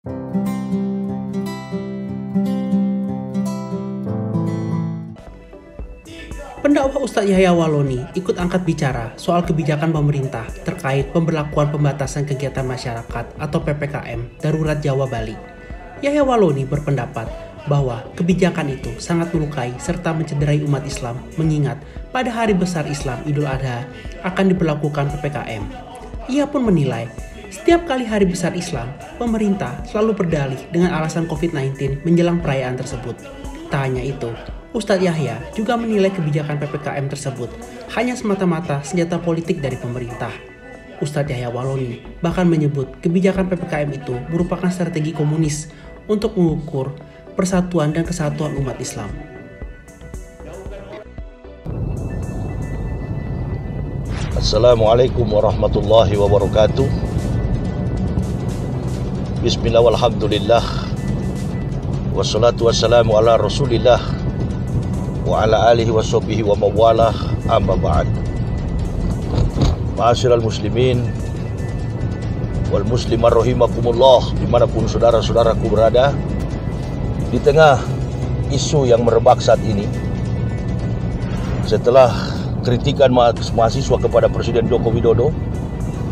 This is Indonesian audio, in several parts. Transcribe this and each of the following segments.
Pendakwah Ustadz Yahya Walloni ikut angkat bicara soal kebijakan pemerintah terkait pemberlakuan pembatasan kegiatan masyarakat atau PPKM darurat Jawa Bali. Yahya Walloni berpendapat bahwa kebijakan itu sangat melukai serta mencederai umat Islam mengingat pada hari besar Islam Idul Adha akan diberlakukan PPKM. Ia pun menilai setiap kali hari besar Islam, pemerintah selalu berdalih dengan alasan COVID-19 menjelang perayaan tersebut. Tak hanya itu, Ustadz Yahya juga menilai kebijakan PPKM tersebut hanya semata-mata senjata politik dari pemerintah. Ustadz Yahya Walloni bahkan menyebut kebijakan PPKM itu merupakan strategi komunis untuk mengukur persatuan dan kesatuan umat Islam. Assalamualaikum warahmatullahi wabarakatuh. Bismillah walhamdulillah. Wassalatu wassalamu ala rasulillah wa ala alihi wa sahbihi wa mawalah, amma ba'd. Ma'asyiral muslimin wal muslimah rahimakumullah, dimanapun saudara-saudaraku berada. Di tengah isu yang merebak saat ini, setelah kritikan mahasiswa kepada Presiden Joko Widodo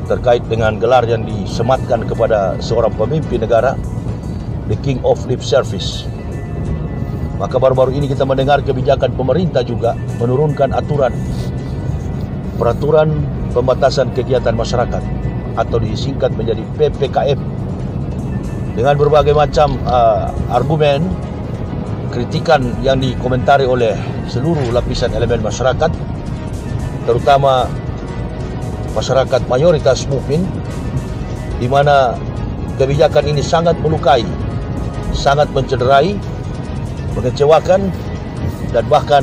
terkait dengan gelar yang disematkan kepada seorang pemimpin negara, the King of Lip Service, maka baru-baru ini kita mendengar kebijakan pemerintah juga menurunkan peraturan pembatasan kegiatan masyarakat atau disingkat menjadi PPKM dengan berbagai macam argumen, kritikan yang dikomentari oleh seluruh lapisan elemen masyarakat, terutama masyarakat mayoritas mukmin, di mana kebijakan ini sangat melukai, sangat mencederai, mengecewakan, dan bahkan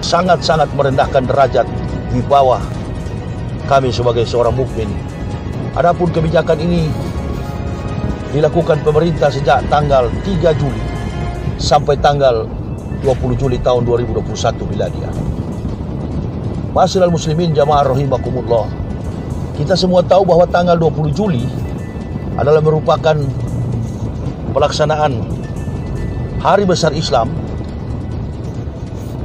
sangat-sangat merendahkan derajat di bawah kami sebagai seorang mukmin. Adapun kebijakan ini dilakukan pemerintah sejak tanggal 3 Juli sampai tanggal 20 Juli tahun 2021 miladiah. Ma'asyiral muslimin jamaah rahimakumullah, kita semua tahu bahwa tanggal 20 Juli adalah merupakan pelaksanaan Hari Besar Islam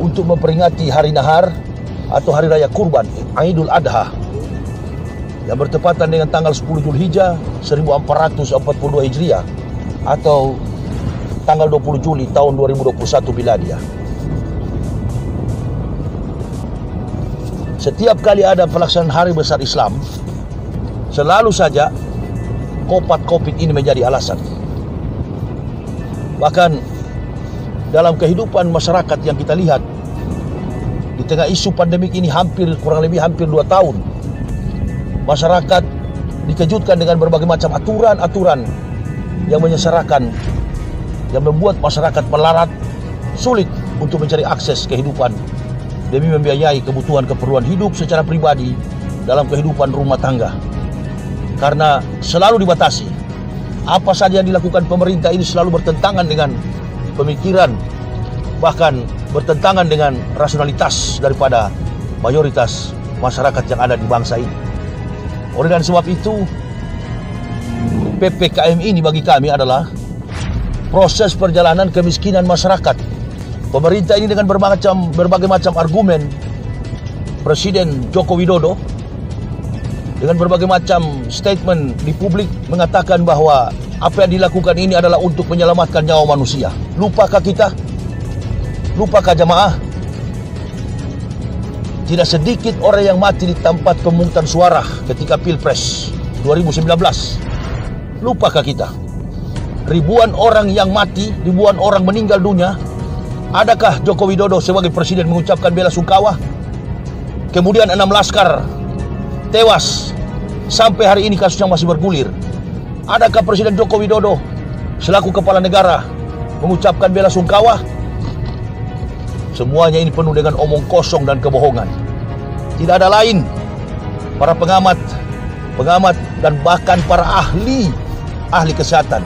untuk memperingati Hari Nahar atau Hari Raya Kurban, Idul Adha, yang bertepatan dengan tanggal 10 Zulhijjah 1442 Hijriah atau tanggal 20 Juli tahun 2021 miladiah. Setiap kali ada pelaksanaan Hari Besar Islam, selalu saja COVID ini menjadi alasan. Bahkan dalam kehidupan masyarakat yang kita lihat di tengah isu pandemik ini kurang lebih hampir 2 tahun, masyarakat dikejutkan dengan berbagai macam aturan-aturan yang menyengsarakan, yang membuat masyarakat melarat, sulit untuk mencari akses kehidupan demi membiayai kebutuhan keperluan hidup secara pribadi dalam kehidupan rumah tangga. Karena selalu dibatasi, apa saja yang dilakukan pemerintah ini selalu bertentangan dengan pemikiran, bahkan bertentangan dengan rasionalitas daripada mayoritas masyarakat yang ada di bangsa ini. Oleh dan sebab itu, PPKM ini bagi kami adalah proses perjalanan kemiskinan masyarakat. Pemerintah ini dengan berbagai macam argumen, Presiden Joko Widodo dengan berbagai macam statement di publik mengatakan bahwa apa yang dilakukan ini adalah untuk menyelamatkan nyawa manusia. Lupakah kita? Lupakah jamaah? Tidak sedikit orang yang mati di tempat pemungutan suara ketika Pilpres 2019. Lupakah kita? Ribuan orang yang mati, ribuan orang meninggal dunia. Adakah Joko Widodo sebagai presiden mengucapkan bela sungkawa? Kemudian 6 laskar tewas. Sampai hari ini kasusnya masih bergulir. Adakah Presiden Joko Widodo selaku kepala negara mengucapkan bela sungkawa? Semuanya ini penuh dengan omong kosong dan kebohongan. Tidak ada lain para pengamat dan bahkan para ahli kesehatan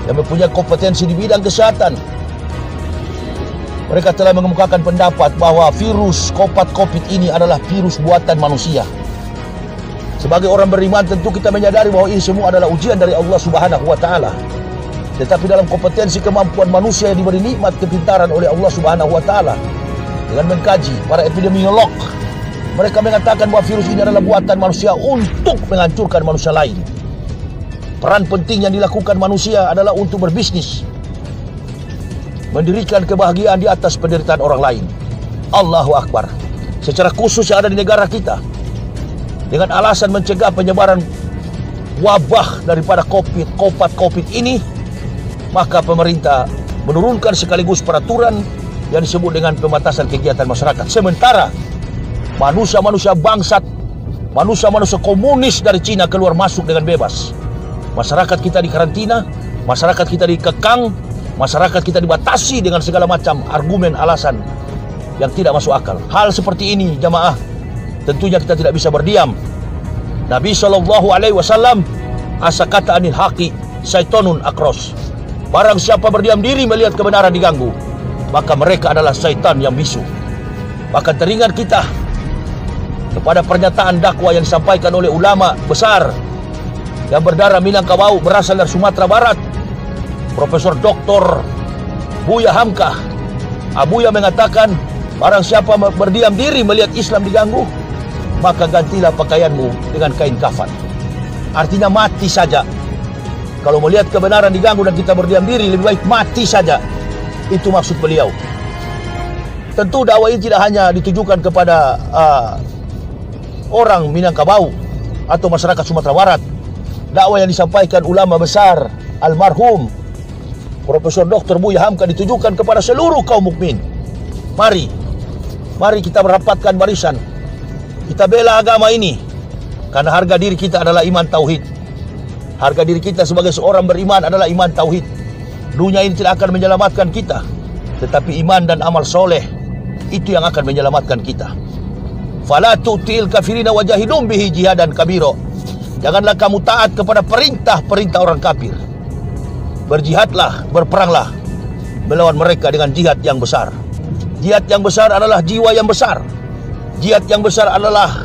yang mempunyai kompetensi di bidang kesehatan. Mereka telah mengemukakan pendapat bahwa virus COVID ini adalah virus buatan manusia. Sebagai orang beriman tentu kita menyadari bahwa ini semua adalah ujian dari Allah Subhanahu wa taala. Tetapi dalam kompetensi kemampuan manusia yang diberi nikmat kepintaran oleh Allah Subhanahu wa taala, dengan mengkaji, para epidemiolog mereka mengatakan bahwa virus ini adalah buatan manusia untuk menghancurkan manusia lain. Peran penting yang dilakukan manusia adalah untuk berbisnis, mendirikan kebahagiaan di atas penderitaan orang lain. Allahu Akbar. Secara khusus yang ada di negara kita, dengan alasan mencegah penyebaran wabah daripada COVID ini, maka pemerintah menurunkan sekaligus peraturan yang disebut dengan pembatasan kegiatan masyarakat. Sementara manusia-manusia bangsat, manusia-manusia komunis dari Cina keluar masuk dengan bebas. Masyarakat kita dikarantina, masyarakat kita dikekang, masyarakat kita dibatasi dengan segala macam argumen alasan yang tidak masuk akal. Hal seperti ini, jamaah, tentunya kita tidak bisa berdiam. Nabi SAW asakata anil haqi syaitonun akros. Barang siapa berdiam diri melihat kebenaran diganggu, maka mereka adalah syaitan yang bisu. Maka teringat kita kepada pernyataan dakwah yang disampaikan oleh ulama besar yang berdarah Minangkabau, berasal dari Sumatera Barat, Profesor Dr. Buya Hamka. Abuya mengatakan, barang siapa berdiam diri melihat Islam diganggu, maka gantilah pakaianmu dengan kain kafan. Artinya mati saja. Kalau melihat kebenaran diganggu dan kita berdiam diri, lebih baik mati saja. Itu maksud beliau. Tentu dakwah ini tidak hanya ditujukan kepada orang Minangkabau atau masyarakat Sumatera Barat. Dakwah yang disampaikan ulama besar almarhum Profesor Dr. Buya Hamka ditujukan kepada seluruh kaum mukmin. Mari kita merapatkan barisan. Kita bela agama ini, karena harga diri kita adalah iman tauhid. Harga diri kita sebagai seorang beriman adalah iman tauhid. Dunia ini tidak akan menyelamatkan kita, tetapi iman dan amal soleh itu yang akan menyelamatkan kita. Fala tu'til kafirina wajahidum bihi jihadan kabiro. Janganlah kamu taat kepada perintah-perintah orang kafir. Berjihadlah, berperanglah melawan mereka dengan jihad yang besar. Jihad yang besar adalah jiwa yang besar. Jihad yang besar adalah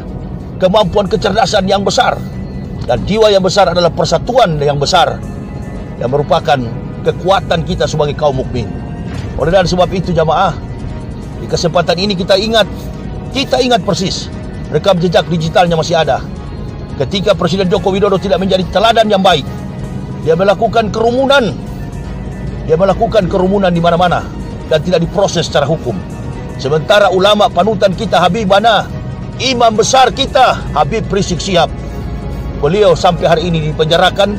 kemampuan kecerdasan yang besar. Dan jiwa yang besar adalah persatuan yang besar, yang merupakan kekuatan kita sebagai kaum mukmin. Oleh dan sebab itu jamaah, di kesempatan ini kita ingat persis rekam jejak digitalnya masih ada. Ketika Presiden Joko Widodo tidak menjadi teladan yang baik, dia melakukan kerumunan. Dia melakukan kerumunan di mana-mana dan tidak diproses secara hukum. Sementara ulama panutan kita, Habibana, imam besar kita, Habib Rizik Syihab, beliau sampai hari ini dipenjarakan,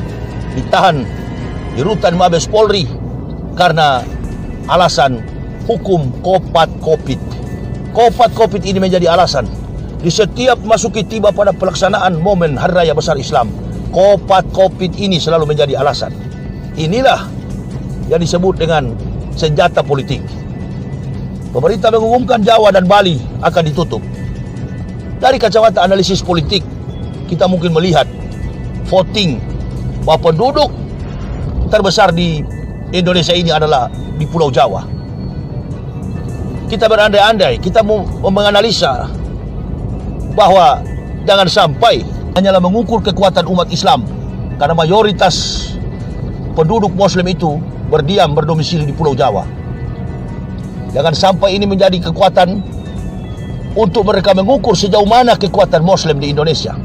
ditahan di rutan Mabes Polri karena alasan hukum kopat COVID. Kopat COVID ini menjadi alasan di setiap masuki tiba pada pelaksanaan momen Hari Raya Besar Islam. Kopat COVID ini selalu menjadi alasan. Inilah yang disebut dengan senjata politik. Pemerintah mengumumkan Jawa dan Bali akan ditutup. Dari kacamata analisis politik, kita mungkin melihat voting bahwa penduduk terbesar di Indonesia ini adalah di Pulau Jawa. Kita berandai-andai, kita menganalisa bahwa jangan sampai hanyalah mengukur kekuatan umat Islam, karena mayoritas penduduk Muslim itu berdomisili di Pulau Jawa. Jangan sampai ini menjadi kekuatan untuk mereka mengukur sejauh mana kekuatan Muslim di Indonesia.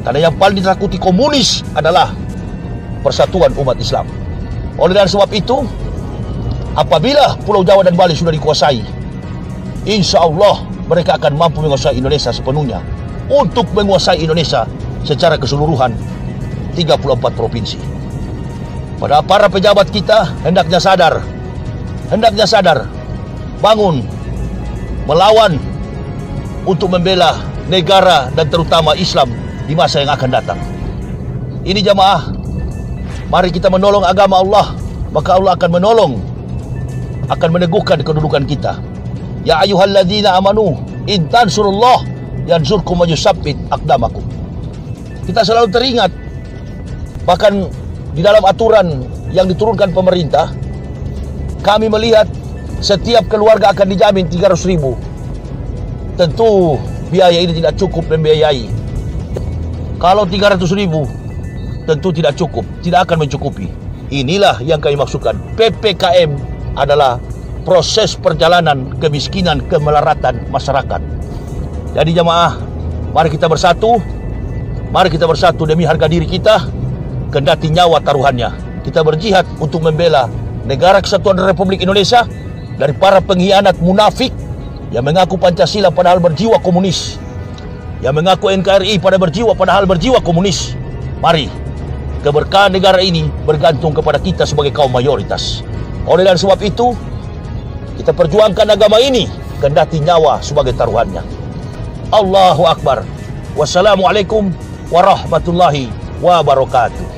Karena yang paling ditakuti komunis adalah persatuan umat Islam. Oleh dan sebab itu, apabila Pulau Jawa dan Bali sudah dikuasai, insya Allah mereka akan mampu menguasai Indonesia sepenuhnya. Untuk menguasai Indonesia secara keseluruhan 34 provinsi. Pada para pejabat kita hendaknya sadar, bangun, melawan untuk membela negara dan terutama Islam di masa yang akan datang. Ini jamaah, mari kita menolong agama Allah, maka Allah akan menolong, akan meneguhkan kedudukan kita. Ya ayyuhalladzina amanu in tansurullah yansurkum wa yusabbit aqdamakum. Kita selalu teringat, bahkan di dalam aturan yang diturunkan pemerintah, kami melihat setiap keluarga akan dijamin 300.000. Tentu biaya ini tidak cukup membiayai Kalau 300.000 tentu tidak cukup, tidak akan mencukupi. Inilah yang kami maksudkan. PPKM adalah proses perjalanan kemiskinan, kemelaratan masyarakat. Jadi jamaah, mari kita bersatu. Mari kita bersatu demi harga diri kita, kendati nyawa taruhannya. Kita berjihad untuk membela negara kesatuan Republik Indonesia dari para pengkhianat munafik yang mengaku Pancasila padahal berjiwa komunis, yang mengaku NKRI padahal berjiwa komunis. Mari, keberkahan negara ini bergantung kepada kita sebagai kaum mayoritas. Oleh dan sebab itu, kita perjuangkan agama ini kendati nyawa sebagai taruhannya. Allahu Akbar. Wassalamualaikum warahmatullahi wabarakatuh.